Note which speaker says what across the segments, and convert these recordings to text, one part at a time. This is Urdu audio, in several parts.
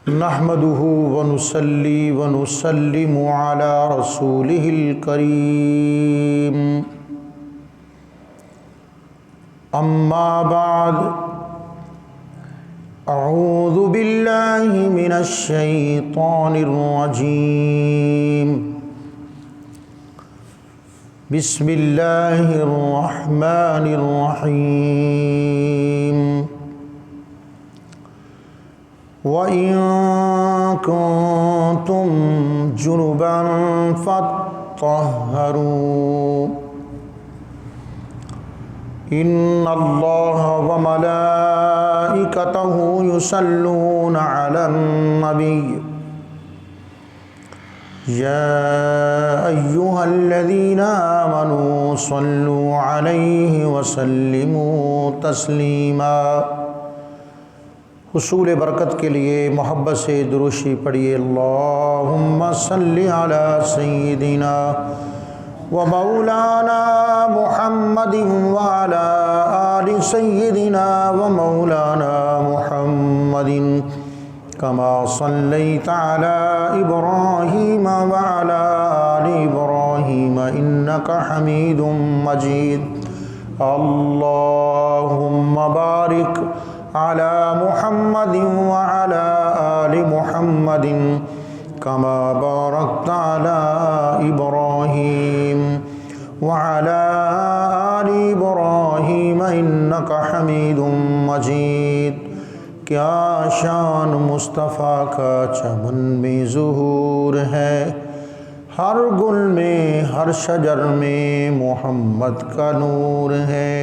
Speaker 1: نحمده ونصلي ونسلم على رسوله الكريم أما بعد أعوذ بالله من الشيطان الرجيم بسم الله الرحمن الرحيم وَإِن كُنتُمْ جُنُبًا فَاطَّهَّرُوا إِنَّ اللَّهَ وَمَلَائِكَتَهُ يُصَلُّونَ عَلَى النَّبِيِّ يَا أَيُّهَا الَّذِينَ آمَنُوا صَلُّوا عَلَيْهِ وَسَلِّمُوا تَسْلِيمًا۔ حصول برکت کے لیے محبت سے دروشی پڑھیے۔ اللہم صلی علی سیدنا و مولانا محمد وعلی آل سیدنا و مولانا محمد کما صلیت علی ابراہیم وعلی آل ابراہیم انکا حمید مجید۔ اللہم بارک على محمد وعلى آل محمد كما باركت على إبراهيم وعلى آل إبراهيم إنك حميد مجيد۔ کیا شان مصطفیٰ کا چمن میں ظہور ہے، ہر گل میں ہر شجر میں محمد کا نور ہے۔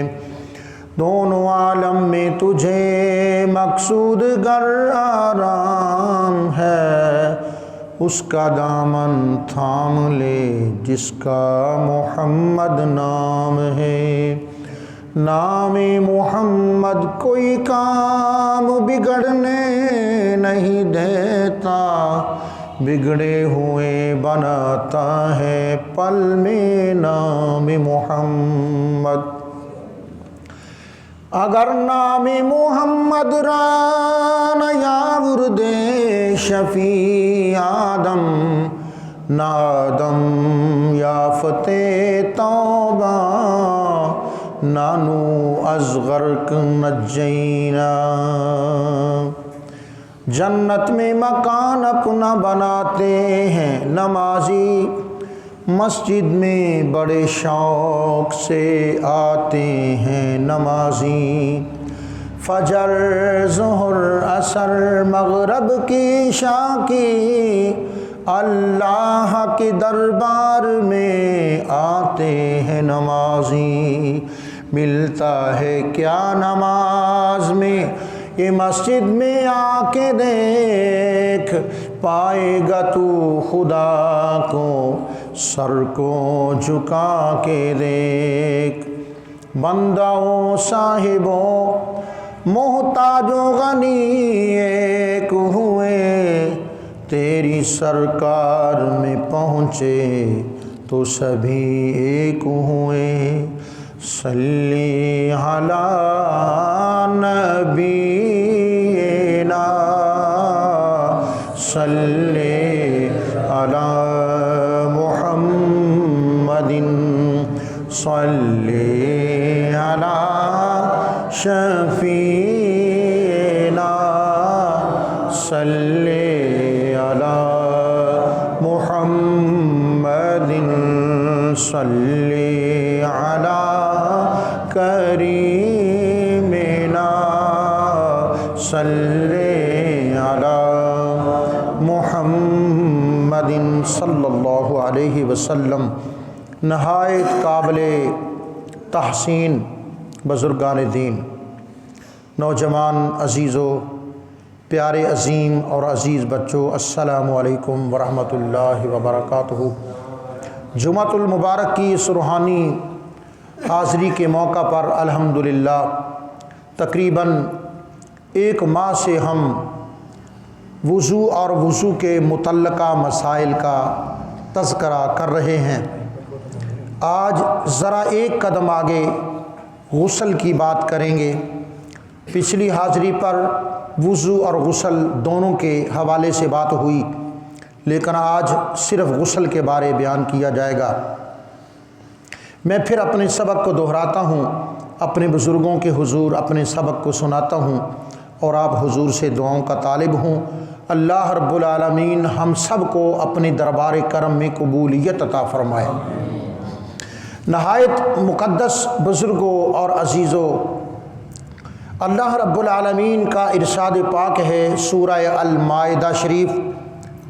Speaker 1: دونوں عالم میں تجھے مقصود گر آرام ہے، اس کا دامن تھام لے جس کا محمد نام ہے۔ نام محمد کوئی کام بگڑنے نہیں دیتا، بگڑے ہوئے بناتا ہے پل میں نام محمد۔ اگر نام محمد را نیا ورد شفیع آدم، نادم یافت توبہ نانو از غرق نجینا۔ جنت میں مکان اپنا بناتے ہیں نمازی، مسجد میں بڑے شوق سے آتے ہیں نمازی۔ فجر ظہر عصر مغرب کی عشاء کی اللہ کے دربار میں آتے ہیں نمازی۔ ملتا ہے کیا نماز میں، یہ مسجد میں آ کے دیکھ، پائے گا تو خدا کو سر کو جھکا کے دیکھ۔ بندوں صاحبوں محتاج و غنی ایک ہوئے، تیری سرکار میں پہنچے تو سبھی ایک ہوئے۔ صلی علی نبینا صلی علی محمد صلی علی شفیعنا صلی علی محمد صلی علی کریمنا صلی علی محمد صلی اللہ علیہ وسلم۔ نہایت قابل تحسین بزرگان دین، نوجوان عزیزوں، پیارے عظیم اور عزیز بچوں، السلام علیکم ورحمۃ اللہ وبرکاتہ۔ جمعۃ المبارک کی اس روحانی حاضری کے موقع پر الحمدللہ تقریباً ایک ماہ سے ہم وضو اور وضو کے متعلقہ مسائل کا تذکرہ کر رہے ہیں۔ آج ذرا ایک قدم آگے غسل کی بات کریں گے۔ پچھلی حاضری پر وضو اور غسل دونوں کے حوالے سے بات ہوئی، لیکن آج صرف غسل کے بارے بیان کیا جائے گا۔ میں پھر اپنے سبق کو دہراتا ہوں، اپنے بزرگوں کے حضور اپنے سبق کو سناتا ہوں اور آپ حضور سے دعاؤں کا طالب ہوں۔ اللہ رب العالمین ہم سب کو اپنے دربار کرم میں قبولیت عطا فرمائے۔ نہایت مقدس بزرگوں اور عزیزوں، اللہ رب العالمین کا ارشاد پاک ہے سورہ المائدہ شریف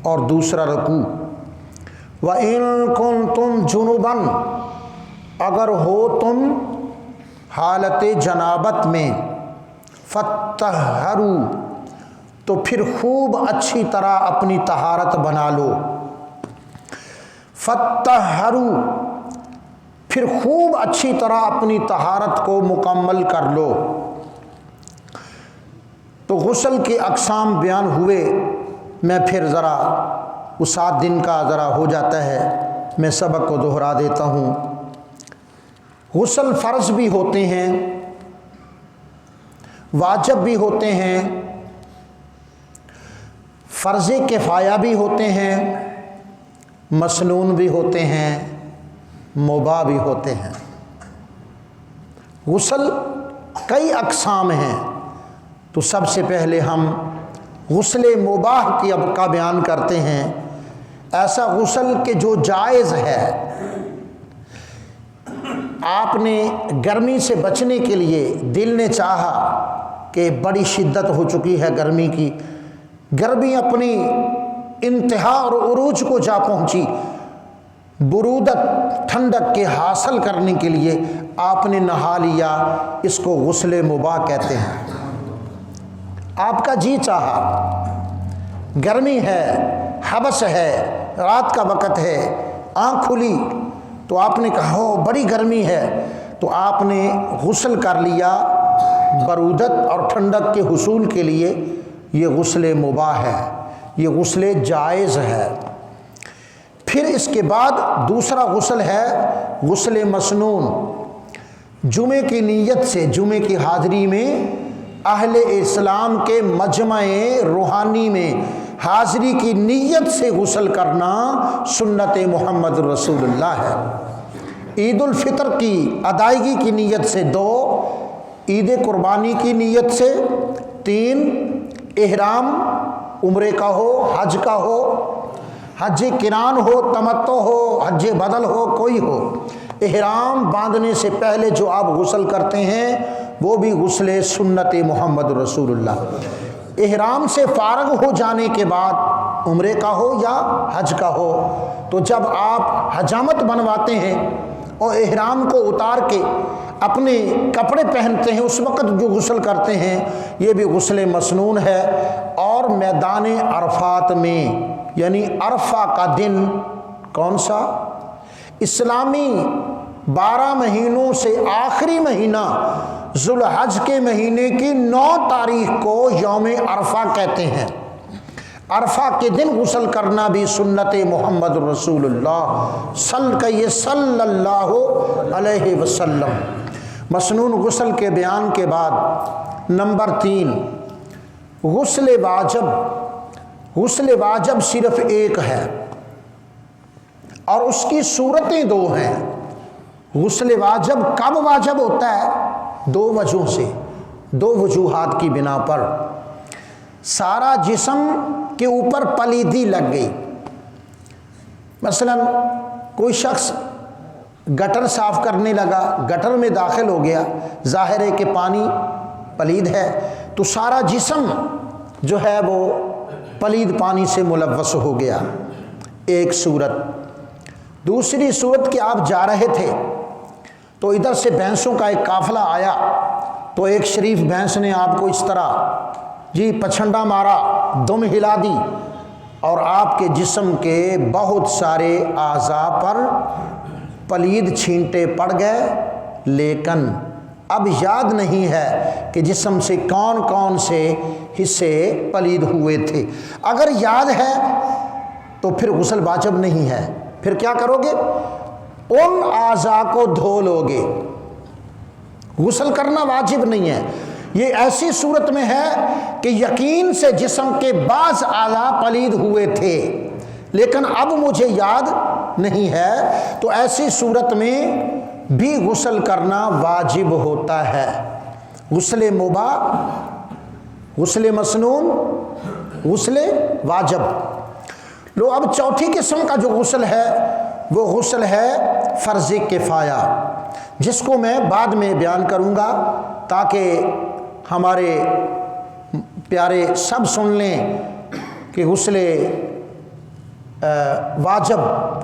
Speaker 1: اور دوسرا رکوع، وَإِن كُنتُمْ جُنُبًا، اگر ہو تم حالت جنابت میں، فَاتَّطَہَّرُوا، تو پھر خوب اچھی طرح اپنی طہارت بنا لو۔ فَاتَّطَہَّرُوا، پھر خوب اچھی طرح اپنی طہارت کو مکمل کر لو۔ تو غسل کے اقسام بیان ہوئے، میں پھر ذرا وہ 7 دن کا ذرا ہو جاتا ہے، میں سبق کو دہرا دیتا ہوں۔ غسل فرض بھی ہوتے ہیں، واجب بھی ہوتے ہیں، فرض کفایہ بھی ہوتے ہیں، مسنون بھی ہوتے ہیں، مباح بھی ہوتے ہیں۔ غسل کئی اقسام ہیں، تو سب سے پہلے ہم غسل مباح کا بیان کرتے ہیں۔ ایسا غسل کہ جو جائز ہے، آپ نے گرمی سے بچنے کے لیے دل نے چاہا کہ بڑی شدت ہو چکی ہے گرمی کی، گرمی اپنی انتہا اور عروج کو جا پہنچی، برودت ٹھنڈک کے حاصل کرنے کے لیے آپ نے نہا لیا، اس کو غسل مباح کہتے ہیں۔ آپ کا جی چاہا، گرمی ہے، حبس ہے، رات کا وقت ہے، آنکھ کھلی تو آپ نے کہا ہو بڑی گرمی ہے، تو آپ نے غسل کر لیا برودت اور ٹھنڈک کے حصول کے لیے، یہ غسل مباح ہے، یہ غسل جائز ہے۔ پھر اس کے بعد دوسرا غسل ہے غسل مسنون۔ جمعے کی نیت سے، جمعے کی حاضری میں، اہل اسلام کے مجمع روحانی میں حاضری کی نیت سے غسل کرنا سنت محمد رسول اللہ ہے۔ عید الفطر کی ادائیگی کی نیت سے 2، عید قربانی کی نیت سے 3، احرام عمرے کا ہو، حج کا ہو، حج قران ہو، تمتع ہو، حج بدل ہو، کوئی ہو، احرام باندھنے سے پہلے جو آپ غسل کرتے ہیں وہ بھی غسل سنت محمد رسول اللہ۔ احرام سے فارغ ہو جانے کے بعد عمرے کا ہو یا حج کا ہو، تو جب آپ حجامت بنواتے ہیں اور احرام کو اتار کے اپنے کپڑے پہنتے ہیں، اس وقت جو غسل کرتے ہیں یہ بھی غسل مسنون ہے۔ اور میدان عرفات میں، یعنی عرفہ کا دن کون سا؟ اسلامی 12 مہینوں سے آخری مہینہ ذوالحج کے مہینے کی 9 تاریخ کو یوم عرفہ کہتے ہیں۔ عرفہ کے دن غسل کرنا بھی سنت محمد رسول اللہ صلی اللہ علیہ وسلم۔ مسنون غسل کے بیان کے بعد نمبر 3، غسل واجب۔ غسل واجب صرف ایک ہے اور اس کی صورتیں 2 ہیں۔ غسل واجب کب واجب ہوتا ہے؟ 2 وجہوں سے، 2 وجوہات کی بنا پر۔ سارا جسم کے اوپر پلیدی لگ گئی، مثلا کوئی شخص گٹر صاف کرنے لگا، گٹر میں داخل ہو گیا، ظاہر ہے کہ پانی پلید ہے، تو سارا جسم جو ہے وہ پلید پانی سے ملوث ہو گیا، ایک صورت۔ دوسری صورت کہ آپ جا رہے تھے تو ادھر سے بھینسوں کا ایک قافلہ آیا، تو ایک شریف بھینس نے آپ کو اس طرح پچھنڈا مارا، دم ہلا دی، اور آپ کے جسم کے بہت سارے اعضاء پر پلید چھینٹے پڑ گئے، لیکن اب یاد نہیں ہے کہ جسم سے کون کون سے حصے پلید ہوئے تھے۔ اگر یاد ہے تو پھر غسل واجب نہیں ہے، پھر کیا کرو گے؟ ان اعضاء کو دھو لو گے، غسل کرنا واجب نہیں ہے۔ یہ ایسی صورت میں ہے کہ یقین سے جسم کے بعض اعضاء پلید ہوئے تھے لیکن اب مجھے یاد نہیں ہے، تو ایسی صورت میں بھی غسل کرنا واجب ہوتا ہے۔ غسل مباح، غسل مسنون، غسل واجب۔ لو اب چوتھی قسم کا جو غسل ہے وہ غسل ہے فرض کفایہ، جس کو میں بعد میں بیان کروں گا تاکہ ہمارے پیارے سب سن لیں کہ غسل واجب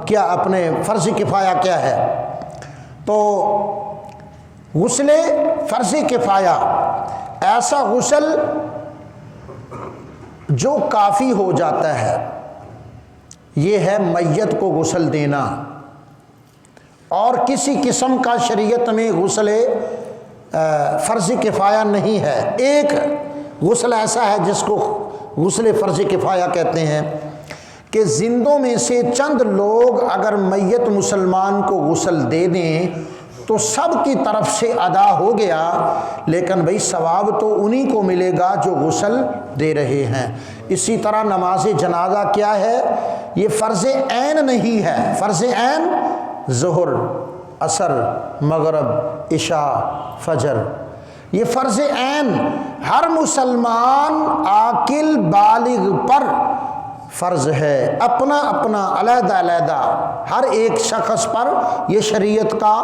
Speaker 1: کیا، اپنے فرض کفایہ کیا ہے۔ تو غسل فرض کفایہ ایسا غسل جو کافی ہو جاتا ہے، یہ ہے میت کو غسل دینا، اور کسی قسم کا شریعت میں غسل فرض کفایہ نہیں ہے۔ ایک غسل ایسا ہے جس کو غسل فرض کفایہ کہتے ہیں کہ زندوں میں سے چند لوگ اگر میت مسلمان کو غسل دے دیں تو سب کی طرف سے ادا ہو گیا، لیکن بھئی ثواب تو انہی کو ملے گا جو غسل دے رہے ہیں۔ اسی طرح نماز جنازہ کیا ہے؟ یہ فرض عین نہیں ہے۔ فرض عین ظہر، عصر، مغرب، عشاء، فجر، یہ فرض عین ہر مسلمان عاقل بالغ پر فرض ہے، اپنا اپنا علیحدہ علیحدہ ہر ایک شخص پر یہ شریعت کا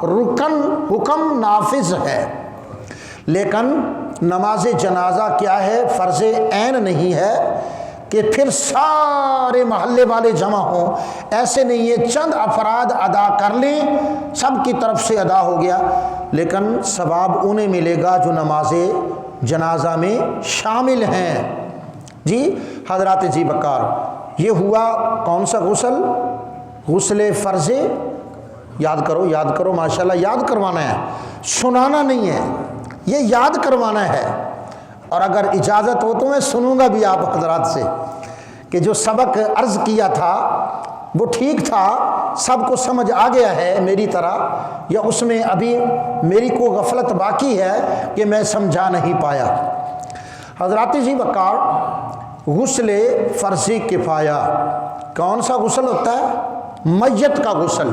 Speaker 1: رکن حکم نافذ ہے۔ لیکن نماز جنازہ کیا ہے؟ فرض عین نہیں ہے کہ پھر سارے محلے والے جمع ہوں، ایسے نہیں ہے، چند افراد ادا کر لیں، سب کی طرف سے ادا ہو گیا، لیکن ثواب انہیں ملے گا جو نماز جنازہ میں شامل ہیں۔ جی حضرات جی بکار، یہ ہوا کون سا غسل؟ غسل فرض، یاد کرو ماشاءاللہ، یاد کروانا ہے، سنانا نہیں ہے، یہ یاد کروانا ہے۔ اور اگر اجازت ہو تو میں سنوں گا بھی آپ حضرات سے کہ جو سبق عرض کیا تھا وہ ٹھیک تھا، سب کو سمجھ آ گیا ہے میری طرح، یا اس میں ابھی میری کو غفلت باقی ہے کہ میں سمجھا نہیں پایا۔ حضرات جی بکار، غسل فرض کفایہ کون سا غسل ہوتا ہے؟ میت کا غسل۔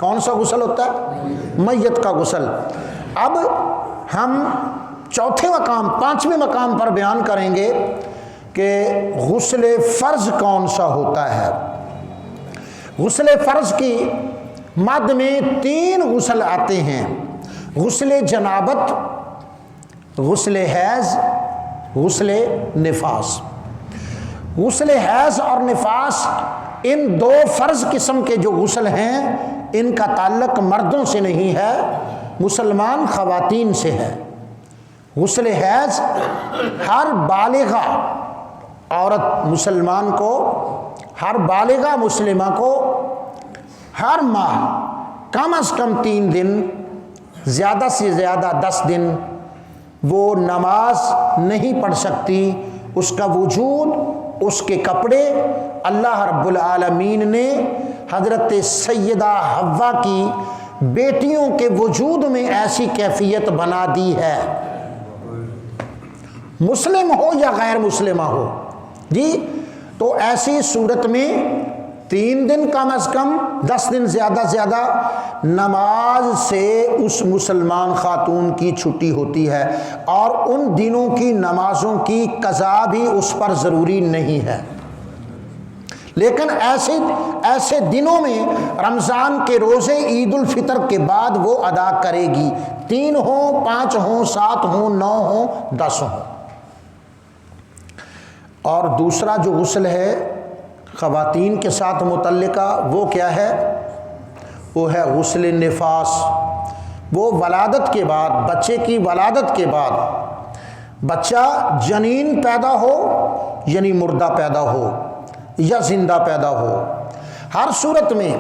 Speaker 1: کون سا غسل ہوتا ہے؟ میت کا غسل۔ اب ہم چوتھے مقام، پانچویں مقام پر بیان کریں گے کہ غسل فرض کون سا ہوتا ہے۔ غسل فرض کی مد میں 3 غسل آتے ہیں: غسل جنابت، غسل حیض، غسل نفاس۔ غسل حیض اور نفاس، ان 2 فرض قسم کے جو غسل ہیں، ان کا تعلق مردوں سے نہیں ہے، مسلمان خواتین سے ہے۔ غسل حیض ہر بالغہ عورت مسلمان کو، ہر بالغہ مسلمہ کو ہر ماہ کم از کم 3 دن، زیادہ سے زیادہ 10 دن وہ نماز نہیں پڑھ سکتی۔ اس کا وجود، اس کے کپڑے اللہ رب العالمین نے حضرت سیدہ حوا کی بیٹیوں کے وجود میں ایسی کیفیت بنا دی ہے، مسلم ہو یا غیر مسلمہ ہو۔ جی تو ایسی صورت میں 3 دن کم از کم، 10 دن زیادہ زیادہ نماز سے اس مسلمان خاتون کی چھٹی ہوتی ہے، اور ان دنوں کی نمازوں کی قضا بھی اس پر ضروری نہیں ہے۔ لیکن ایسے دنوں میں رمضان کے روزے عید الفطر کے بعد وہ ادا کرے گی، 3 ہوں، 5 ہوں، 7 ہوں، 9 ہوں، 10 ہوں۔ اور دوسرا جو غسل ہے خواتین کے ساتھ متعلقہ، وہ کیا ہے؟ وہ ہے غسل نفاس۔ وہ ولادت کے بعد، بچے کی ولادت کے بعد، بچہ جنین پیدا ہو یعنی مردہ پیدا ہو یا زندہ پیدا ہو، ہر صورت میں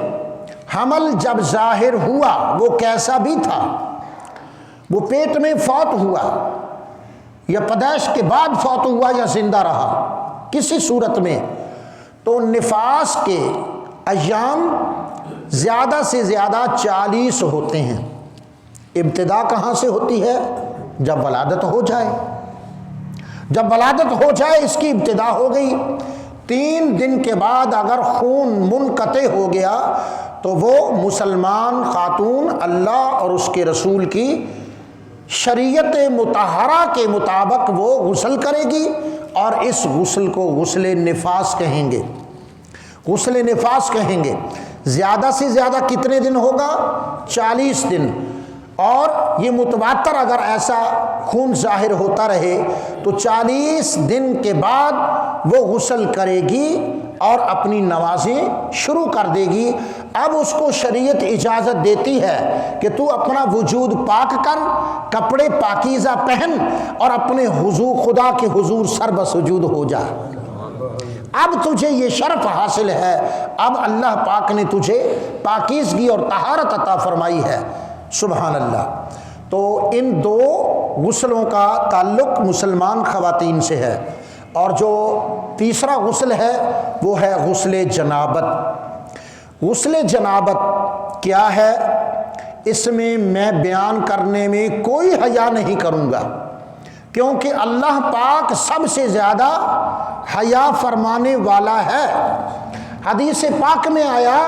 Speaker 1: حمل جب ظاہر ہوا، وہ کیسا بھی تھا، وہ پیٹ میں فوت ہوا یا پیدائش کے بعد فوت ہوا یا زندہ رہا، کسی صورت میں، تو نفاس کے ایام زیادہ سے زیادہ 40 ہوتے ہیں۔ ابتدا کہاں سے ہوتی ہے؟ جب ولادت ہو جائے، جب ولادت ہو جائے اس کی ابتدا ہو گئی، 3 دن کے بعد اگر خون منقطع ہو گیا تو وہ مسلمان خاتون اللہ اور اس کے رسول کی شریعت مطہرہ کے مطابق وہ غسل کرے گی، اور اس غسل کو غسل نفاس کہیں گے، غسل نفاس کہیں گے۔ زیادہ سے زیادہ کتنے دن ہوگا؟ 40 دن، اور یہ متواتر اگر ایسا خون ظاہر ہوتا رہے تو 40 دن کے بعد وہ غسل کرے گی اور اپنی نمازیں شروع کر دے گی۔ اب اس کو شریعت اجازت دیتی ہے کہ تو اپنا وجود پاک کر، کپڑے پاکیزہ پہن، اور اپنے حضور خدا کے حضور سر بسجود ہو جا۔ اب تجھے یہ شرف حاصل ہے، اب اللہ پاک نے تجھے پاکیزگی اور طہارت عطا فرمائی ہے۔ سبحان اللہ۔ تو ان 2 غسلوں کا تعلق مسلمان خواتین سے ہے، اور جو تیسرا غسل ہے وہ ہے غسل جنابت۔ غسل جنابت کیا ہے؟ اس میں بیان کرنے میں کوئی حیا نہیں کروں گا، کیونکہ اللہ پاک سب سے زیادہ حیا فرمانے والا ہے۔ حدیث پاک میں آیا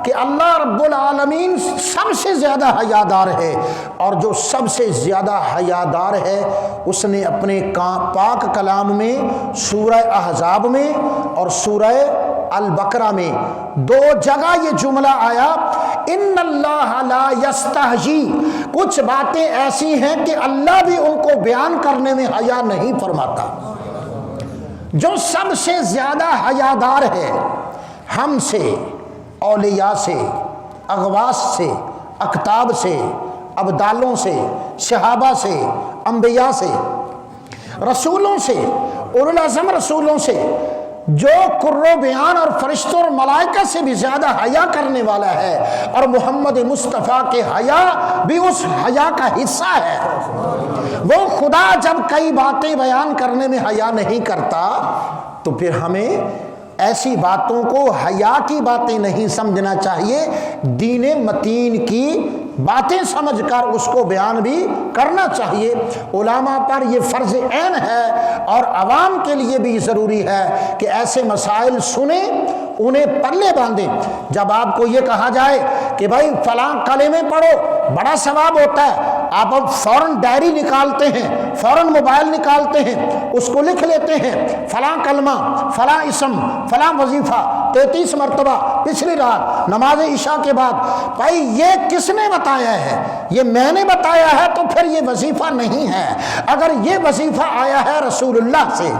Speaker 1: کہ اللہ رب العالمین سب سے زیادہ حیادار ہے، اور جو سب سے زیادہ حیادار ہے اس نے اپنے پاک کلام میں سورہ احزاب میں اور سورہ البقرہ میں 2 جگہ یہ جملہ آیا، ان اللہ لا یستحیی۔ کچھ باتیں ایسی ہیں کہ اللہ بھی ان کو بیان کرنے میں حیا نہیں فرماتا۔ جو سب سے زیادہ حیادار ہے ہم سے، اولیاء سے، اغواث سے، اقطاب سے، ابدالوں سے، صحابہ سے، انبیاء سے، رسولوں سے، اولو العزم رسولوں سے، جو قرو بیان اور فرشتوں اور ملائکہ سے بھی زیادہ حیا کرنے والا ہے، اور محمد مصطفیٰ کے حیا بھی اس حیا کا حصہ ہے۔ وہ خدا جب کئی باتیں بیان کرنے میں حیا نہیں کرتا تو پھر ہمیں ایسی باتوں کو حیا کی باتیں نہیں سمجھنا چاہیے، دین متین کی باتیں سمجھ کر اس کو بیان بھی کرنا چاہیے۔ علماء پر یہ فرض عین ہے، اور عوام کے لیے بھی ضروری ہے کہ ایسے مسائل سنیں، انہیں پلے باندھیں۔ جب آپ کو یہ کہا جائے کہ بھائی فلاں کلمے پڑھو بڑا ثواب ہوتا ہے، آپ اب فوراً ڈائری نکالتے ہیں، فوراً موبائل نکالتے ہیں، اس کو لکھ لیتے ہیں، فلاں کلمہ، فلاں اسم، فلاں وظیفہ 33 مرتبہ پچھلی رات نماز عشاء کے بعد۔ بھائی یہ کس نے بتایا ہے؟ یہ میں نے بتایا ہے تو پھر یہ وظیفہ نہیں ہے۔ اگر یہ وظیفہ آیا ہے رسول اللہ سے،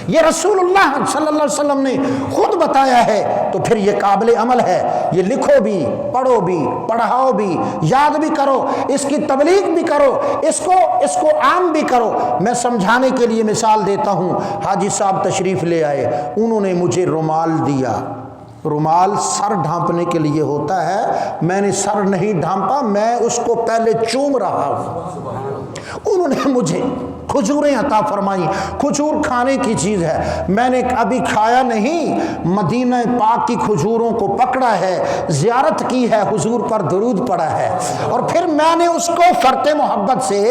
Speaker 1: یہ رسول اللہ صلی اللہ علیہ وسلم نے خود بتایا ہے، تو پھر یہ قابل عمل ہے۔ یہ لکھو بھی، پڑھو بھی، پڑھاؤ بھی، یاد بھی کرو، اس کی تبلیغ بھی کرو، اس کو عام بھی کرو۔ میں سمجھانے کے لیے مثال دیتا ہوں، حاجی صاحب تشریف لے آئے، انہوں نے مجھے رومال دیا۔ رومال سر ڈھانپنے کے لیے ہوتا ہے، میں نے سر نہیں ڈھانپا، میں اس کو پہلے چوم رہا ہوں۔ انہوں نے مجھے کھجوریں عطا فرمائی۔ کھجور کھانے کی چیز ہے، میں نے ابھی کھایا نہیں، مدینہ پاک کی کھجوروں کو پکڑا ہے، زیارت کی ہے، حضور پر درود پڑا ہے، اور پھر میں نے اس کو فرط محبت سے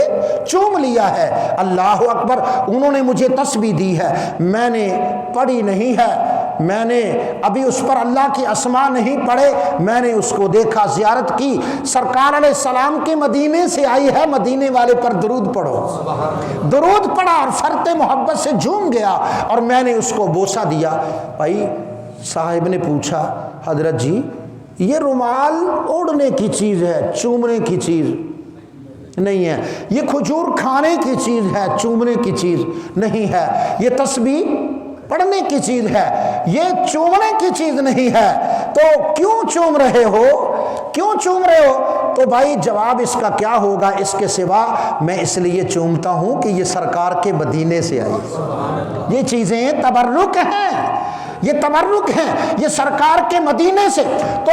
Speaker 1: چوم لیا ہے۔ اللہ اکبر۔ انہوں نے مجھے تسبیح دی ہے، میں نے پڑھی نہیں ہے، میں نے ابھی اس پر اللہ کی اسماء نہیں پڑھے، میں نے اس کو دیکھا، زیارت کی، سرکار علیہ السلام کے مدینے سے آئی ہے، مدینے والے پر درود پڑھو۔ درود پڑھا اور فرط محبت سے جھوم گیا، اور میں نے اس کو بوسہ دیا۔ بھائی صاحب نے پوچھا، حضرت جی یہ رومال اوڑھنے کی چیز ہے، چومنے کی چیز نہیں ہے، یہ کھجور کھانے کی چیز ہے، چومنے کی چیز نہیں ہے، یہ تسبیح پڑھنے کی چیز ہے، یہ چومنے کی چیز نہیں ہے، تو کیوں چوم رہے ہو؟ کیوں چوم رہے ہو؟ تو بھائی جواب اس کا کیا ہوگا اس کے سوا، میں اس لیے چومتا ہوں کہ یہ سرکار کے مدینے سے آئی، یہ چیزیں تبرک ہیں، یہ تبرک ہیں، یہ سرکار کے مدینے سے۔ تو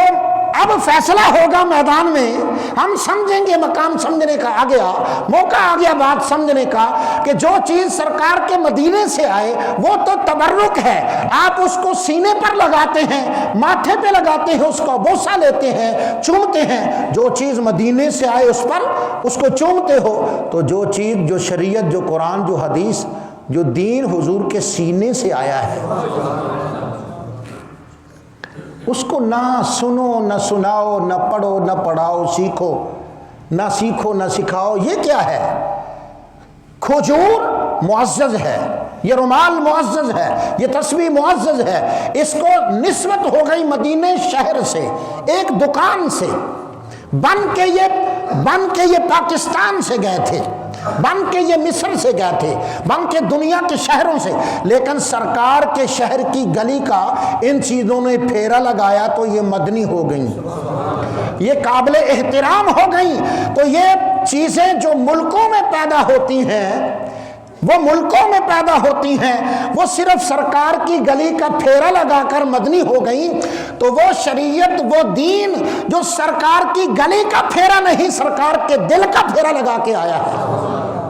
Speaker 1: اب فیصلہ ہوگا میدان میں، ہم سمجھیں گے، مقام سمجھنے کا آ گیا، موقع آ گیا بات سمجھنے کا کہ جو چیز سرکار کے مدینے سے آئے وہ تو تبرک ہے، آپ اس کو سینے پر لگاتے ہیں، ماتھے پہ لگاتے ہیں، اس کو بوسہ لیتے ہیں، چومتے ہیں۔ جو چیز مدینے سے آئے اس پر اس کو چومتے ہو، تو جو چیز، جو شریعت، جو قرآن، جو حدیث، جو دین حضور کے سینے سے آیا ہے، اس کو نہ سنو نہ سناؤ، نہ پڑھو نہ پڑھاؤ، سیکھو نہ سکھاؤ۔ یہ کیا ہے؟ کھجور معزز ہے، یہ رومال معزز ہے، یہ تسبیح معزز ہے، اس کو نسبت ہو گئی مدینے شہر سے، ایک دکان سے، بن کے یہ پاکستان سے گئے تھے، بن کے یہ مصر سے گئے تھے، بن کے دنیا کے شہروں سے، لیکن سرکار کے شہر کی گلی کا ان چیزوں نے پھیرا لگایا تو یہ مدنی ہو گئیں، یہ قابل احترام ہو گئیں۔ تو یہ چیزیں جو ملکوں میں پیدا ہوتی ہیں، وہ صرف سرکار کی گلی کا پھیرا لگا کر مدنی ہو گئیں، تو وہ شریعت، وہ دین جو سرکار کی گلی کا پھیرا نہیں، سرکار کے دل کا پھیرا لگا کے آیا ہے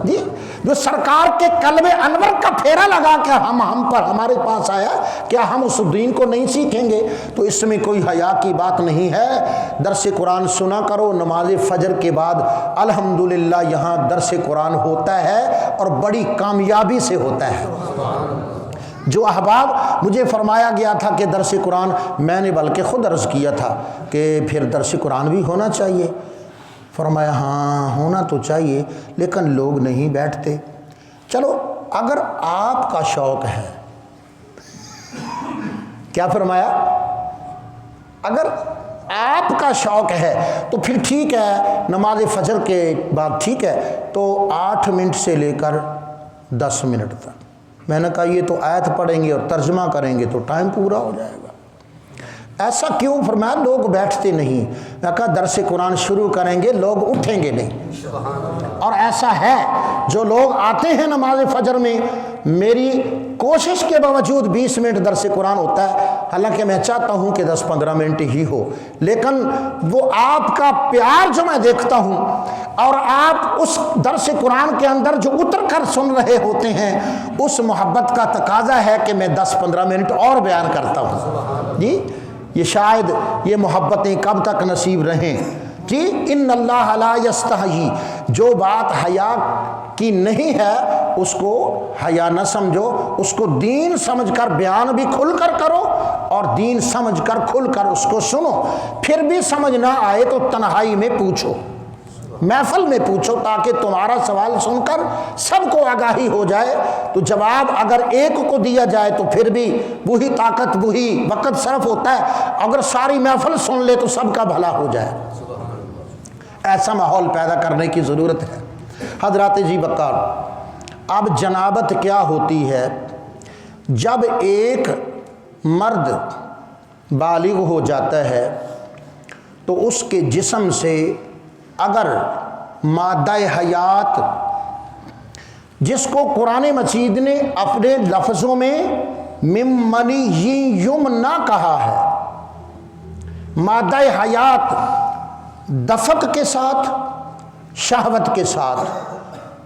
Speaker 1: جی، جو سرکار کے قلب انور کا پھیرا لگا کے ہمارے پاس آیا، کیا ہم اس دین کو نہیں سیکھیں گے؟ تو اس میں کوئی حیا کی بات نہیں ہے۔ درس قرآن سنا کرو، نماز فجر کے بعد الحمدللہ یہاں درس قرآن ہوتا ہے اور بڑی کامیابی سے ہوتا ہے۔ جو احباب، مجھے فرمایا گیا تھا کہ درس قرآن، میں نے بلکہ خود عرض کیا تھا کہ پھر درس قرآن بھی ہونا چاہیے۔ فرمایا ہاں ہونا تو چاہیے، لیکن لوگ نہیں بیٹھتے۔ چلو اگر آپ کا شوق ہے، کیا فرمایا؟ اگر آپ کا شوق ہے تو پھر ٹھیک ہے، نماز فجر کے بعد ٹھیک ہے، تو 8 منٹ سے لے کر 10 منٹ تک۔ میں نے کہا یہ تو آیت پڑھیں گے اور ترجمہ کریں گے تو ٹائم پورا ہو جائے گا۔ ایسا کیوں؟ فرمایا لوگ بیٹھتے نہیں۔ میں کہا درس قرآن شروع کریں گے، لوگ اٹھیں گے نہیں، اور ایسا ہے جو لوگ آتے ہیں نماز فجر میں، میری کوشش کے باوجود 20 منٹ درس قرآن ہوتا ہے، حالانکہ میں چاہتا ہوں کہ 10-15 منٹ ہی ہو، لیکن وہ آپ کا پیار جو میں دیکھتا ہوں اور آپ اس درس قرآن کے اندر جو اتر کر سن رہے ہوتے ہیں، اس محبت کا تقاضا ہے کہ میں 10-15 منٹ اور بیان کرتا ہوں جی۔ یہ شاید یہ محبتیں کب تک نصیب رہیں جی۔ ان اللہ لا یستحیی، جو بات حیا کی نہیں ہے اس کو حیا نہ سمجھو، اس کو دین سمجھ کر بیان بھی کھل کر کرو اور دین سمجھ کر کھل کر اس کو سنو۔ پھر بھی سمجھ نہ آئے تو تنہائی میں پوچھو، محفل میں پوچھو، تاکہ تمہارا سوال سن کر سب کو آگاہی ہو جائے۔ تو جواب اگر ایک کو دیا جائے تو پھر بھی وہی طاقت، وہی وقت صرف ہوتا ہے، اگر ساری محفل سن لے تو سب کا بھلا ہو جائے۔ ایسا ماحول پیدا کرنے کی ضرورت ہے۔ حضرات جی بکار، اب جنابت کیا ہوتی ہے؟ جب ایک مرد بالغ ہو جاتا ہے تو اس کے جسم سے اگر مادہ حیات، جس کو قرآن مجید نے اپنے لفظوں میں ممنی یمنا کہا ہے، مادہ حیات دفق کے ساتھ، شہوت کے ساتھ،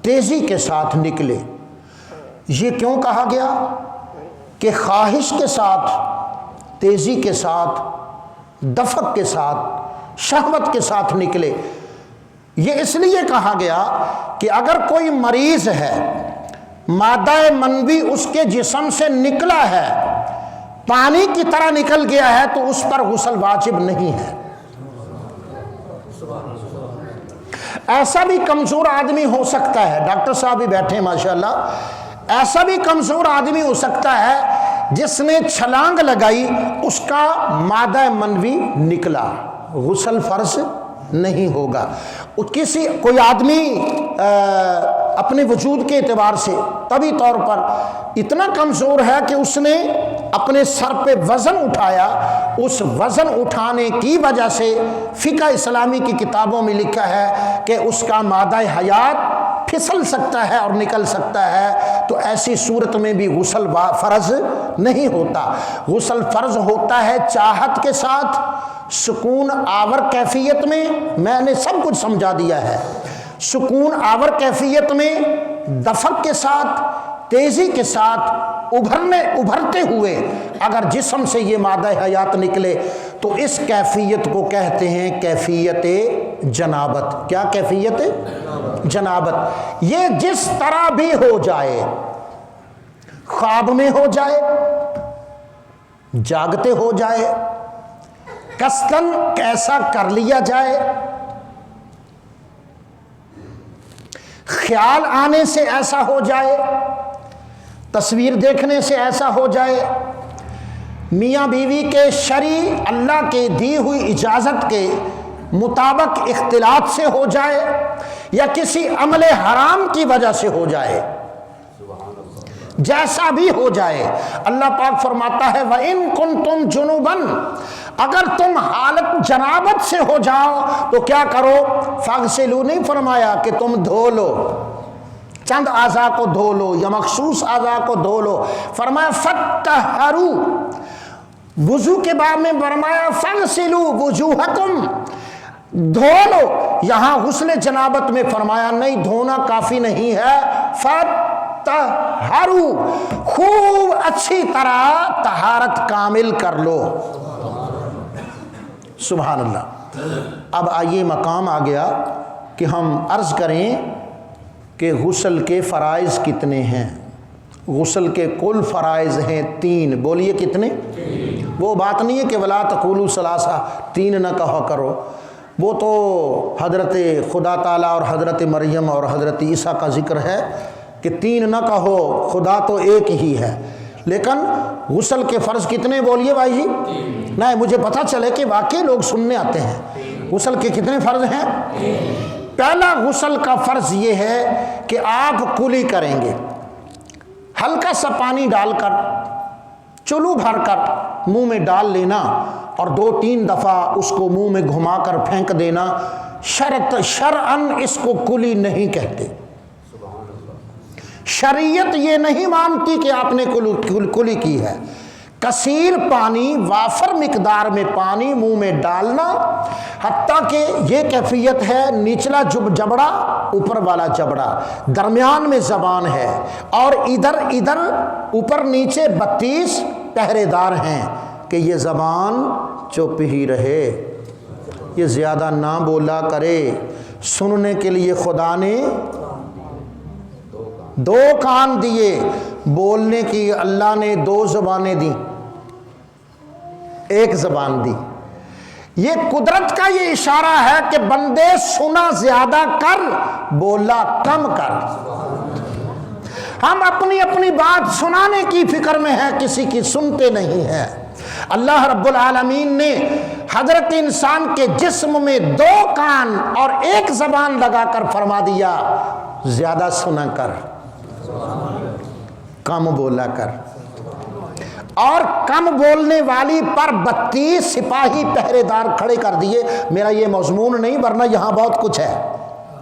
Speaker 1: تیزی کے ساتھ نکلے۔ یہ کیوں کہا گیا کہ خواہش کے ساتھ، تیزی کے ساتھ، دفق کے ساتھ، شہوت کے ساتھ نکلے؟ یہ اس لیے کہا گیا کہ اگر کوئی مریض ہے، مادہ منوی اس کے جسم سے نکلا ہے، پانی کی طرح نکل گیا ہے، تو اس پر غسل واجب نہیں ہے۔ ایسا بھی کمزور آدمی ہو سکتا ہے، ڈاکٹر صاحب بھی بیٹھے ہیں ماشاءاللہ، ایسا بھی کمزور آدمی ہو سکتا ہے جس نے چھلانگ لگائی، اس کا مادہ منوی نکلا، غسل فرض نہیں ہوگا۔ کوئی آدمی اپنے وجود کے اعتبار سے طبی طور پر اتنا کمزور ہے کہ اس نے اپنے سر پہ وزن اٹھایا، اس وزن اٹھانے کی وجہ سے فقہ اسلامی کی کتابوں میں لکھا ہے کہ اس کا مادہ حیات پھسل سکتا ہے اور نکل سکتا ہے، تو ایسی صورت میں بھی غسل فرض نہیں ہوتا۔ غسل فرض ہوتا ہے چاہت کے ساتھ، سکون آور کیفیت میں نے سب کچھ سمجھا دیا ہے، سکون آور کیفیت میں، دفق کے ساتھ، تیزی کے ساتھ، ابھرتے ہوئے اگر جسم سے یہ مادہ حیات نکلے تو اس کیفیت کو کہتے ہیں کیفیت جنابت۔ کیا کیفیت جنابت؟ یہ جس طرح بھی ہو جائے، خواب میں ہو جائے، جاگتے ہو جائے، قصداً کیسا کر لیا جائے، خیال آنے سے ایسا ہو جائے، تصویر دیکھنے سے ایسا ہو جائے، میاں بیوی کے شرعی اللہ کے دی ہوئی اجازت کے مطابق اختلاط سے ہو جائے، یا کسی عمل حرام کی وجہ سے ہو جائے، جیسا بھی ہو جائے، اللہ پاک فرماتا ہے وَإِن كُنتُمْ جُنُوبًا، اگر تم حالت جنابت سے ہو جاؤ تو کیا کرو؟ فَاغْسِلُوا، نہیں فرمایا کہ تم دھو لو، چند اعضاء کو دھو لو یا مخصوص اعضاء کو دھو لو، فرمایا فَاتَّحَرُوا، وضو کے بعد میں فرمایا فَاغْسِلُوا وُجُوهَكُمْ، دھو لو۔ یہاں غسل جنابت میں فرمایا نہیں دھونا کافی نہیں ہے، فَاتَّحَرُوا، خوب اچھی طرح طہارت کامل کر لو۔ سبحان اللہ۔ اب آئیے مقام آ گیا کہ ہم عرض کریں کہ غسل کے فرائض کتنے ہیں۔ غسل کے کل فرائض ہیں 3، بولیے کتنے؟ وہ بات نہیں ہے کہ ولا تقولوا ثلاثہ، 3 نہ کہا کرو، وہ تو حضرت خدا تعالیٰ اور حضرت مریم اور حضرت عیسیٰ کا ذکر ہے کہ 3 نہ کہو، خدا تو ایک ہی ہے۔ لیکن غسل کے فرض کتنے بولیے بھائی جی؟ نہیں، مجھے پتہ چلے کہ واقعی لوگ سننے آتے ہیں۔ غسل کے کتنے فرض ہیں؟ پہلا غسل کا فرض یہ ہے کہ آپ کلی کریں گے، ہلکا سا پانی ڈال کر، چلو بھر کر منہ میں ڈال لینا اور 2-3 دفعہ اس کو منہ میں گھما کر پھینک دینا۔ شرعاً اس کو کلی نہیں کہتے، شریعت یہ نہیں مانتی کہ آپ نے کلی کی ہے۔ کثیر پانی، وافر مقدار میں پانی منہ میں ڈالنا، حتیٰ کہ یہ کیفیت ہے نچلا جبڑا، اوپر والا جبڑا، درمیان میں زبان ہے، اور ادھر اوپر نیچے 32 پہرے دار ہیں کہ یہ زبان چپ ہی رہے، یہ زیادہ نہ بولا کرے۔ سننے کے لیے خدا نے 2 کان دیے، بولنے کی اللہ نے 2 زبانیں دی، 1 زبان دی۔ یہ قدرت کا یہ اشارہ ہے کہ بندے سنا زیادہ کر، بولا کم کر۔ ہم اپنی بات سنانے کی فکر میں ہیں، کسی کی سنتے نہیں ہیں۔ اللہ رب العالمین نے حضرت انسان کے جسم میں 2 کان اور 1 زبان لگا کر فرما دیا زیادہ سنا کر، کم بولا کر۔ اور کم بولنے والی پر 32 سپاہی پہرے دار کھڑے کر دیے۔ میرا یہ مضمون نہیں، ورنہ یہاں بہت کچھ ہے،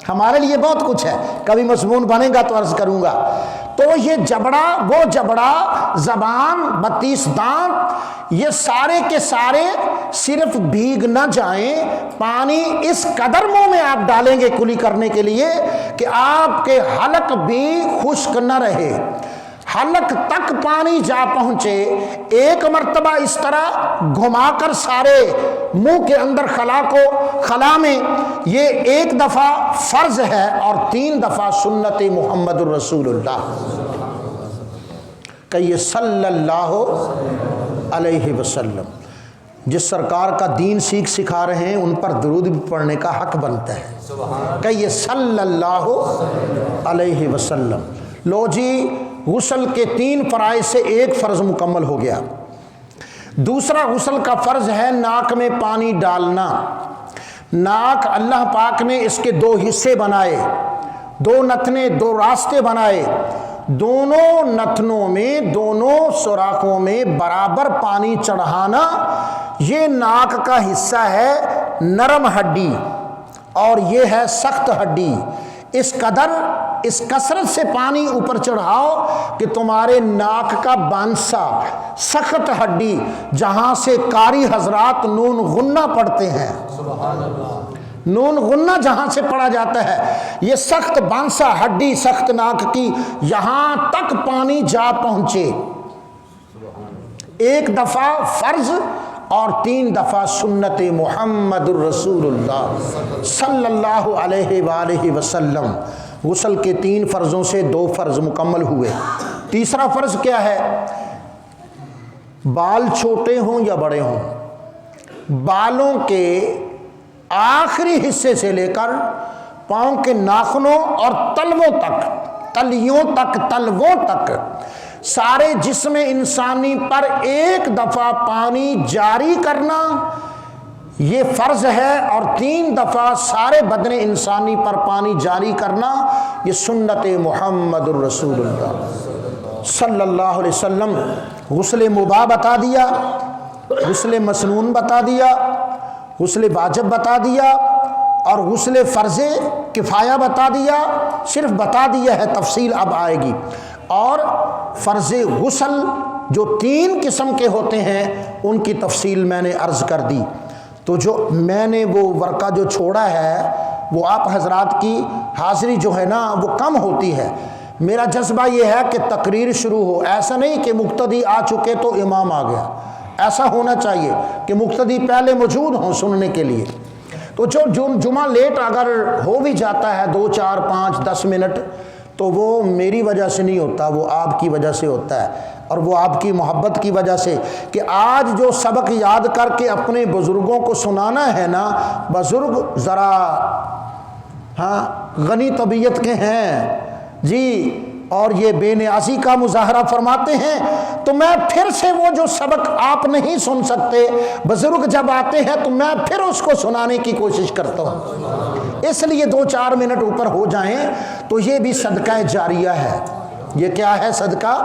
Speaker 1: ہمارے لیے بہت کچھ ہے، کبھی مضمون بنے گا تو عرض کروں گا۔ تو یہ جبڑا، وہ جبڑا، زبان، 32 دانت، یہ سارے کے سارے صرف بھیگ نہ جائیں، پانی اس قدر منہ میں آپ ڈالیں گے کلی کرنے کے لیے کہ آپ کے حلق بھی خشک نہ رہے، حلق تک پانی جا پہنچے۔ 1 مرتبہ اس طرح گھما کر سارے منہ کے اندر خلا میں، یہ 1 دفعہ فرض ہے اور 3 دفعہ سنت محمد الرسول اللہ، کہیے صلی اللہ علیہ وسلم۔ جس سرکار کا دین سکھا رہے ہیں ان پر درود بھی پڑھنے کا حق بنتا ہے، کہیے صلی اللہ علیہ وسلم۔ لو جی، غسل کے 3 فرائض سے 1 فرض مکمل ہو گیا۔ دوسرا غسل کا فرض ہے ناک میں پانی ڈالنا۔ ناک اللہ پاک نے اس کے 2 حصے بنائے، 2 نتنے، 2 راستے بنائے، دونوں نتنوں میں، دونوں سوراخوں میں برابر پانی چڑھانا۔ یہ ناک کا حصہ ہے نرم ہڈی اور یہ ہے سخت ہڈی، اس قدر اس کثرت سے پانی اوپر چڑھاؤ کہ تمہارے ناک کا بانسا، سخت ہڈی جہاں سے قاری حضرات نون غنہ پڑھتے ہیں، نون غنہ جہاں سے پڑھا جاتا ہے، یہ سخت بانسا ہڈی سخت ناک کی، یہاں تک پانی جا پہنچے، ایک دفعہ فرض اور 3 دفعہ سنت محمد الرسول اللہ صلی اللہ علیہ وآلہ وسلم۔ غسل کے 3 فرضوں سے 2 فرض مکمل ہوئے۔ تیسرا فرض کیا ہے؟ بال چھوٹے ہوں یا بڑے ہوں، بالوں کے آخری حصے سے لے کر پاؤں کے ناخنوں اور تلووں تک، تلووں تک سارے جسم انسانی پر ایک دفعہ پانی جاری کرنا یہ فرض ہے، اور 3 دفعہ سارے بدن انسانی پر پانی جاری کرنا یہ سنت محمد الرسول اللہ صلی اللہ علیہ وسلم۔ غسل مباح بتا دیا، غسل مسنون بتا دیا، غسل واجب بتا دیا، اور غسل فرض کفایہ بتا دیا، صرف بتا دیا ہے، تفصیل اب آئے گی۔ اور فرض غسل جو 3 قسم کے ہوتے ہیں ان کی تفصیل میں نے عرض کر دی۔ تو جو میں نے وہ ورقہ جو چھوڑا ہے وہ آپ حضرات کی حاضری جو ہے نا وہ کم ہوتی ہے، میرا جذبہ یہ ہے کہ تقریر شروع ہو، ایسا نہیں کہ مقتدی آ چکے تو امام آ گیا، ایسا ہونا چاہیے کہ مقتدی پہلے موجود ہوں سننے کے لیے۔ تو جو جمعہ لیٹ اگر ہو بھی جاتا ہے 2 4 5 10 منٹ تو وہ میری وجہ سے نہیں ہوتا، وہ آپ کی وجہ سے ہوتا ہے، اور وہ آپ کی محبت کی وجہ سے کہ آج جو سبق یاد کر کے اپنے بزرگوں کو سنانا ہے نا، بزرگ ذرا غنی طبیعت کے ہیں جی، اور یہ بے نیازی کا مظاہرہ فرماتے ہیں، تو میں پھر سے وہ جو سبق آپ نہیں سن سکتے بزرگ جب آتے ہیں تو میں پھر اس کو سنانے کی کوشش کرتا ہوں، اس لیے 2 4 منٹ اوپر ہو جائیں تو یہ بھی صدقہ جاریہ ہے۔ یہ کیا ہے؟ صدقہ۔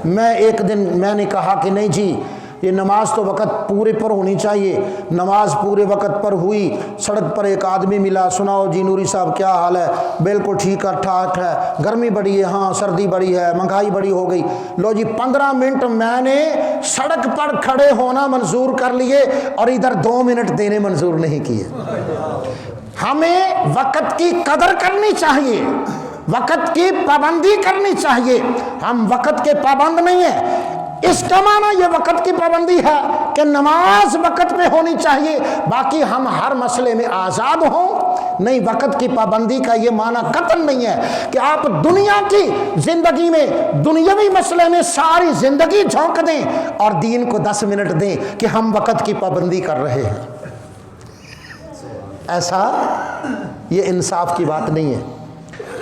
Speaker 1: میں ایک دن میں نے کہا کہ نہیں جی یہ نماز تو وقت پورے پر ہونی چاہیے، نماز پورے وقت پر ہوئی، سڑک پر ایک آدمی ملا، سناؤ جی نوری صاحب کیا حال ہے؟ بالکل ٹھیک ٹھاک ہے، گرمی بڑی ہے، ہاں سردی بڑی ہے، مہنگائی بڑی ہو گئی۔ لو جی 15 منٹ میں نے سڑک پر کھڑے ہونا منظور کر لیے اور ادھر 2 منٹ دینے منظور نہیں کیے۔ ہمیں وقت کی قدر کرنی چاہیے، وقت کی پابندی کرنی چاہیے، ہم وقت کے پابند نہیں ہیں۔ اس کا معنی یہ وقت کی پابندی ہے کہ نماز وقت پہ ہونی چاہیے، باقی ہم ہر مسئلے میں آزاد ہوں نہیں۔ وقت کی پابندی کا یہ معنی قطعاً نہیں ہے کہ آپ دنیا کی زندگی میں دنیاوی مسئلے میں ساری زندگی جھونک دیں اور دین کو 10 منٹ دیں کہ ہم وقت کی پابندی کر رہے ہیں۔ ایسا یہ انصاف کی بات نہیں ہے۔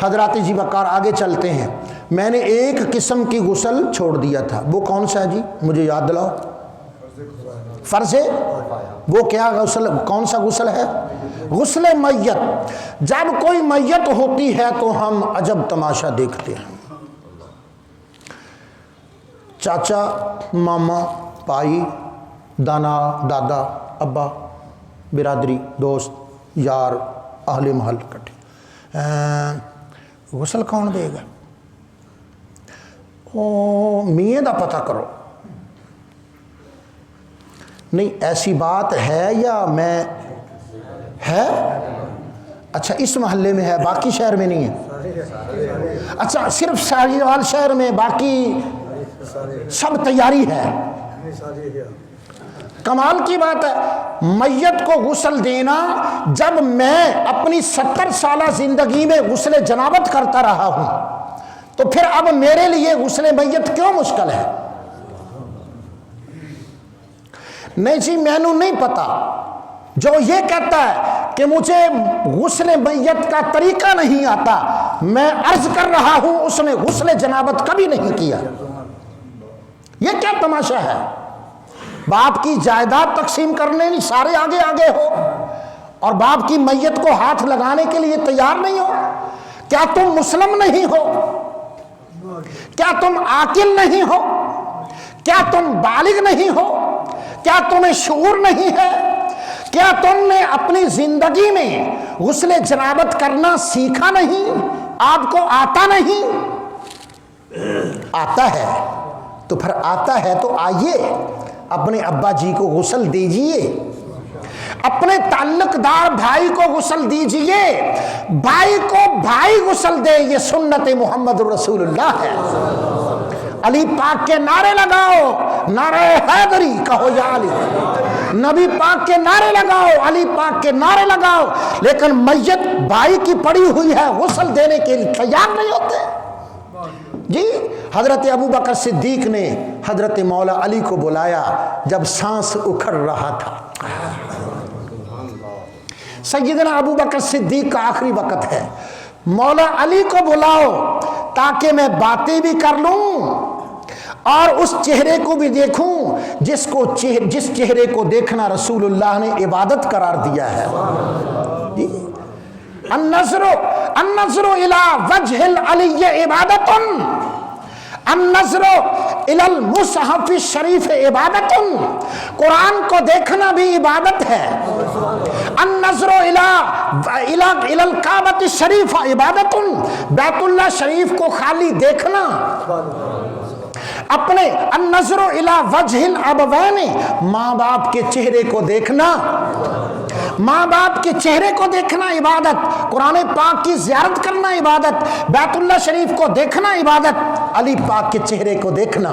Speaker 1: حضرات جی وقار آگے چلتے ہیں۔ میں نے ایک قسم کی غسل چھوڑ دیا تھا، وہ کون سا ہے جی؟ مجھے یاد دلاؤ۔ فرض ہے وہ کیا غسل؟ کون سا غسل ہے؟ غسل میت۔ جب کوئی میت ہوتی ہے تو ہم عجب تماشا دیکھتے ہیں، چاچا ماما بھائی دانا دادا ابا برادری دوست یار اہل محل کٹھے، غسل کون دے گا؟ میاں دا پتہ کرو۔ نہیں ایسی بات ہے یا میں ہے؟ اچھا اس محلے میں ہے، باقی شہر میں نہیں ہے؟ اچھا صرف ساہیوال شہر میں، باقی سب تیاری ہے؟ کمال کی بات ہے۔ میت کو غسل دینا، جب میں اپنی 70 سالہ زندگی میں غسل جنابت کرتا رہا ہوں تو پھر اب میرے لیے غسل میت کیوں مشکل ہے؟ نہیں جی میں نے نہیں پتا۔ جو یہ کہتا ہے کہ مجھے غسل میت کا طریقہ نہیں آتا، میں عرض کر رہا ہوں اس نے غسل جنابت کبھی نہیں کیا۔ یہ کیا تماشا ہے؟ باپ کی جائیداد تقسیم کرنے نہیں سارے آگے آگے ہو اور باپ کی میت کو ہاتھ لگانے کے لیے تیار نہیں ہو؟ کیا تم مسلم نہیں ہو؟ کیا تم عاقل نہیں ہو؟ کیا تم بالغ نہیں ہو؟ کیا تمہیں شعور نہیں ہے؟ کیا تم نے اپنی زندگی میں غسل جنابت کرنا سیکھا نہیں؟ آپ کو آتا نہیں؟ آتا ہے تو پھر آتا ہے تو آئیے، اپنے ابا جی کو غسل دیجئے، اپنے تعلق دار بھائی کو غسل دیجئے، بھائی کو بھائی غسل دے، یہ سنت محمد رسول اللہ ہے۔ علی پاک کے نعرے لگاؤ، نعرہ حیدری کہو یا علی، نبی پاک کے نعرے لگاؤ، علی پاک کے نعرے لگاؤ، لیکن میت بھائی کی پڑی ہوئی ہے، غسل دینے کے لیے تیار نہیں ہوتے۔ جی حضرت ابو بکر صدیق نے حضرت مولا علی کو بلایا جب سانس اکھڑ رہا تھا۔ سیدنا ابو بکر صدیق کا آخری وقت ہے، مولا علی کو بلاؤ تاکہ میں باتیں بھی کر لوں اور اس چہرے کو بھی دیکھوں جس چہرے کو دیکھنا رسول اللہ نے عبادت قرار دیا ہے۔ جی النظر الى وجہ العلی عبادت، النظر الی المصحف الشریف عبادت، قرآن کو دیکھنا بھی عبادت ہے۔ النظر الی الکعبۃ الشریف عبادت، بیت اللہ شریف کو خالی دیکھنا، اپنے النظر الی وجہ الابوین، ماں باپ کے چہرے کو دیکھنا، ماں باپ کے چہرے کو دیکھنا عبادت، قرآن پاک کی زیارت کرنا عبادت، بیت اللہ شریف کو دیکھنا عبادت، علی پاک کے چہرے کو دیکھنا۔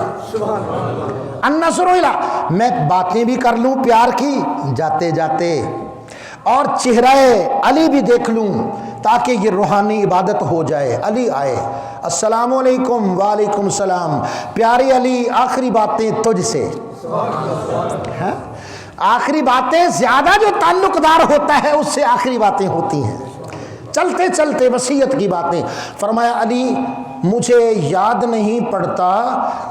Speaker 1: النظر الی، میں باتیں بھی کر لوں پیار کی جاتے جاتے اور چہرہ علی بھی دیکھ لوں تاکہ یہ روحانی عبادت ہو جائے۔ علی آئے، السلام علیکم، وعلیکم السلام، پیارے علی آخری باتیں تجھ سے۔ آخری باتیں زیادہ جو تعلق دار ہوتا ہے اس سے آخری باتیں ہوتی ہیں، چلتے چلتے وصیت کی باتیں۔ فرمایا علی مجھے یاد نہیں پڑتا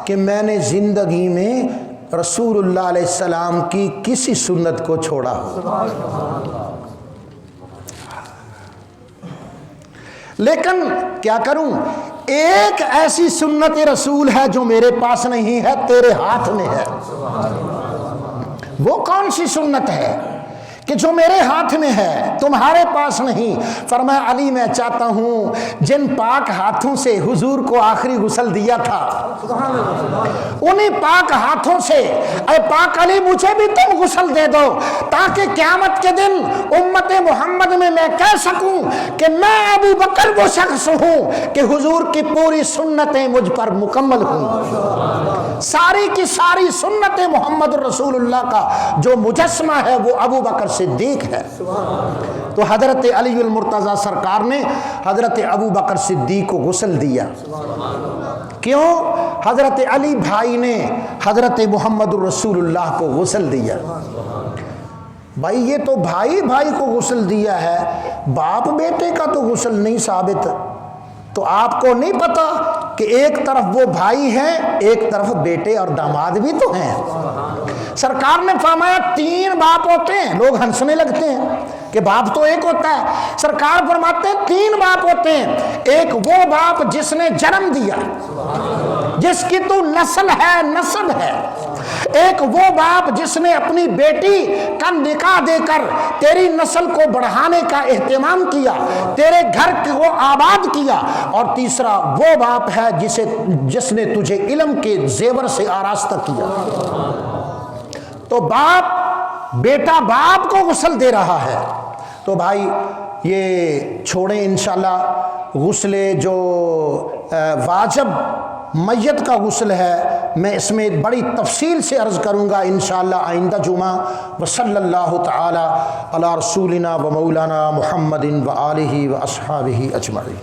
Speaker 1: کہ میں نے زندگی میں رسول اللہ علیہ السلام کی کسی سنت کو چھوڑا ہو، لیکن کیا کروں، ایک ایسی سنت رسول ہے جو میرے پاس نہیں ہے، تیرے ہاتھ میں ہے۔ وہ کون سی سنت ہے کہ جو میرے ہاتھ میں ہے تمہارے پاس نہیں؟ فرمایا علی میں چاہتا ہوں جن پاک ہاتھوں سے حضور کو آخری غسل دیا تھا، انہی پاک ہاتھوں سے اے پاک علی مجھے بھی تم غسل دے دو، تاکہ قیامت کے دن امت محمد میں کہہ سکوں کہ میں ابو بکر وہ شخص ہوں کہ حضور کی پوری سنتیں مجھ پر مکمل ہوئی۔ ساری کی ساری سنت محمد رسول اللہ کا جو مجسمہ ہے وہ ابو بکر صدیق ہے۔ تو حضرت علی المرتضی سرکار نے حضرت ابو بکر صدیق کو غسل دیا۔ کیوں؟ حضرت علی بھائی نے حضرت محمد رسول اللہ کو غسل دیا۔ بھائی یہ تو بھائی بھائی کو غسل دیا ہے، باپ بیٹے کا تو غسل نہیں ثابت۔ تو آپ کو نہیں پتا کہ ایک طرف وہ بھائی ہیں، ایک طرف بیٹے اور داماد بھی تو ہیں۔ سرکار نے فرمایا 3 باپ ہوتے ہیں، لوگ ہنسنے لگتے ہیں کہ باپ تو ایک ہوتا ہے۔ سرکار فرماتے ہیں 3 باپ ہوتے ہیں، ایک وہ باپ جس نے جنم دیا، جس کی تو نسل ہے، نسب ہے، ایک وہ باپ جس نے اپنی بیٹی کا نکاح دے کر تیری نسل کو بڑھانے کا اہتمام کیا، تیرے گھر کو آباد کیا، اور تیسرا وہ باپ ہے جس نے تجھے علم کے زیور سے آراستہ کیا۔ تو باپ بیٹا باپ کو غسل دے رہا ہے۔ تو بھائی یہ چھوڑیں انشاءاللہ غسل جو واجب میت کا غسل ہے، میں اس میں بڑی تفصیل سے عرض کروں گا انشاءاللہ آئندہ جمعہ۔ وصلی اللہ تعالی علی رسولنا و مولانا محمد و آلہ و اصحابہ اجمعین۔